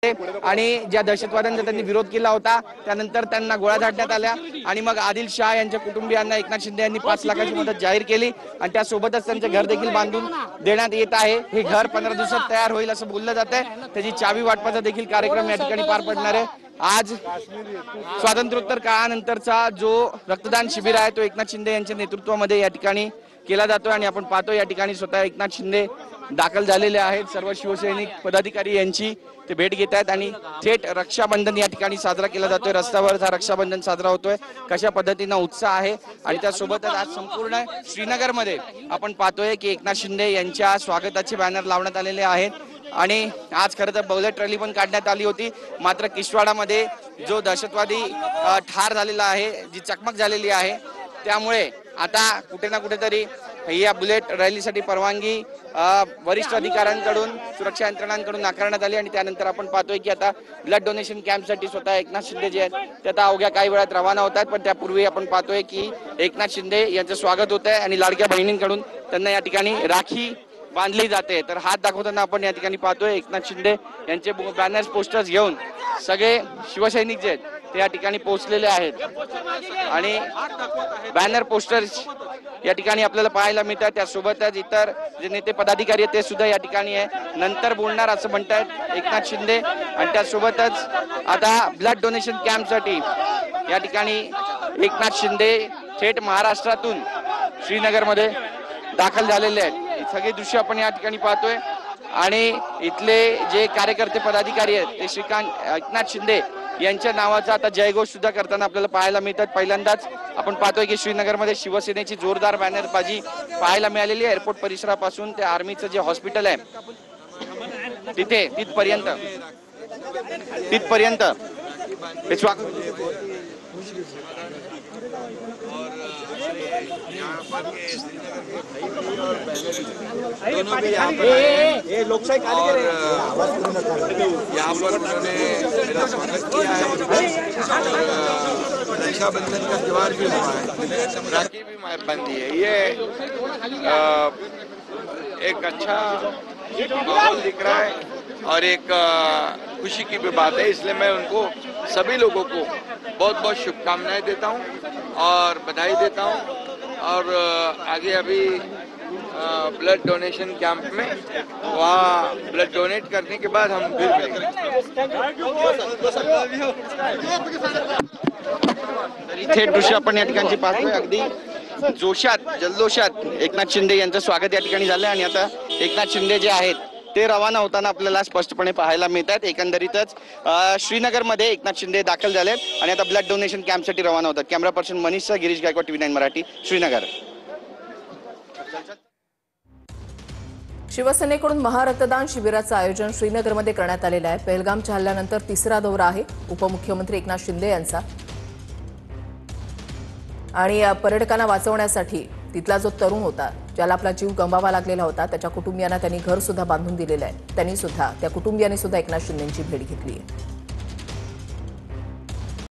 आणि ज्या दहशतवाद्यांचा त्यांनी विरोध केला होता त्यानंतर त्यांना गोळ्या झाडण्यात आल्या आणि मग आदिल शाह यांच्या कुटुंबियांना एकनाथ शिंदे यांनी 5 लाखाची मदत जाहीर केली आणि त्यासोबतच त्यांचे घर देखील बांधून देण्यात येत आहे। हे घर 15 दिवसात तयार होईल असं बोललं जात आहे। त्याची चावी वाटपाचा देखील कार्यक्रम या ठिकाणी पार पडणार आहे। आज स्वातंत्र्योत्तर काळानंतरचा जो रक्तदान शिबिर आहे तो एकनाथ शिंदे यांच्या नेतृत्वामध्ये या ठिकाणी केला जातो आणि आपण पाहतो या ठिकाणी स्वतः एकनाथ शिंदे दाखल झालेले आहेत। सर्व शिवसैनिक पदाधिकारी यांची ते भेट घेत आहेत आणि थेट रक्षाबंधन या ठिकाणी साजरा केला जातोय। रस्त्यावर हा रक्षाबंधन साजरा होतोय, कशा पद्धतीने उत्साह आहे आणि त्यासोबतच आज संपूर्ण श्रीनगरमध्ये आपण पाहतोय की एकनाथ शिंदे यांच्या स्वागताचे बॅनर लावण्यात आलेले आहेत आणि आज खरं तर बुलेट रॅली पण काढण्यात आली होती। मात्र किश्तवाडामध्ये जो दहशतवादी ठार झालेला आहे, जी चकमक झालेली आहे, त्यामुळे आता कुठे ना कुठेतरी या बुलेट रॅलीसाठी परवानगी वरिष्ठ अधिकाऱ्यांकडून सुरक्षा यंत्रणांकडून नाकारण्यात आली आणि त्यानंतर आपण पाहतोय की आता ब्लड डोनेशन कॅम्पसाठी स्वतः एकनाथ शिंदे जे आहेत ते आता अवघ्या काही वेळात रवाना होत आहेत। पण त्यापूर्वी आपण पाहतोय की एकनाथ शिंदे यांचं स्वागत होत आहे आणि लाडक्या बहिणींकडून त्यांना या ठिकाणी राखी बांधली जाते। तर हात दाखवताना आपण या ठिकाणी पाहतोय एकनाथ शिंदे यांचे बॅनर्स पोस्टर्स घेऊन सगळे शिवसैनिक जे आहेत ते या ठिकाणी पोहोचलेले आहेत आणि बॅनर पोस्टर्स या ठिकाणी आपल्याला पाहायला मिळतात। त्यासोबतच इतर जे नेते पदाधिकारी आहेत ते सुद्धा या ठिकाणी आहे, नंतर बोलणार असं म्हणतात एकनाथ शिंदे। आणि त्यासोबतच आता ब्लड डोनेशन कॅम्पसाठी या ठिकाणी एकनाथ शिंदे थेट महाराष्ट्रातून श्रीनगरमध्ये दाखल झालेले आहेत। सगळे दृश्य आपण या ठिकाणी पाहतोय आणि इथले जे कार्यकर्ते पदाधिकारी आहेत ते एकनाथ शिंदे यांच्या नावाचा आता जयघोष सुद्धा करताना आपल्याला पाहायला मिळतात। पहिल्यांदाच आपण पाहतोय की श्रीनगरमध्ये शिवसेनेची जोरदार बॅनरबाजी पाहायला मिळालेली आहे। एअरपोर्ट परिसरापासून ते आर्मीचं जे हॉस्पिटल आहे तिथपर्यंत हे स्वागत। दोनों भी यहाँ पर आए और यहाँ पर उन्होंने मेरा स्वागत किया है और रक्षाबंधन का त्योहार भी हुआ है, राखी भी बंधी है। ये एक अच्छा माहौल दिख रहा है और एक खुशी की भी बात है, इसलिए मैं उनको सभी लोगों को बहुत बहुत शुभकामनाएं देता हूँ और बधाई देता हूँ। और आगे अभी ब्लड डोनेशन कैंप में वहाँ ब्लड डोनेट करने के बाद हम फिर मिलेंगे। थेट दृश्य आपण या ठिकाणी पाहतोय, अगदी जोशात जल्लोषात एकनाथ शिंदे यांचं स्वागत या ठिकाणी झालं आणि आता एकनाथ शिंदे जे आहेत ते रवाना होताना आपल्याला स्पष्टपणे पाहायला मिळतात। एकंदरीतच श्रीनगरमध्ये एकनाथ शिंदे दाखल झालेत आणि आता ब्लड डोनेशन कॅम्पसाठी रवाना होतात। Camera person Manish Girish Gaikwad, TV9 Marathi, Srinagar. शिवसेनेकडून महारक्तदान शिबिराचं आयोजन श्रीनगरमध्ये करण्यात आलेलं आहे। पहलगामच्या हल्ल्यानंतर तिसरा दौरा आहे उपमुख्यमंत्री एकनाथ शिंदे यांचा आणि पर्यटकांना वाचवण्यासाठी तिथला जो तरुण होता ज्याला आपला जीव गमवावा लागलेला होता त्याच्या कुटुंबियांना त्यांनी घर सुद्धा बांधून दिलेलं आहे। त्यांनी सुद्धा त्या कुटुंबियांनी सुद्धा एकनाथ शिंदेंची भेट घेतली आहे।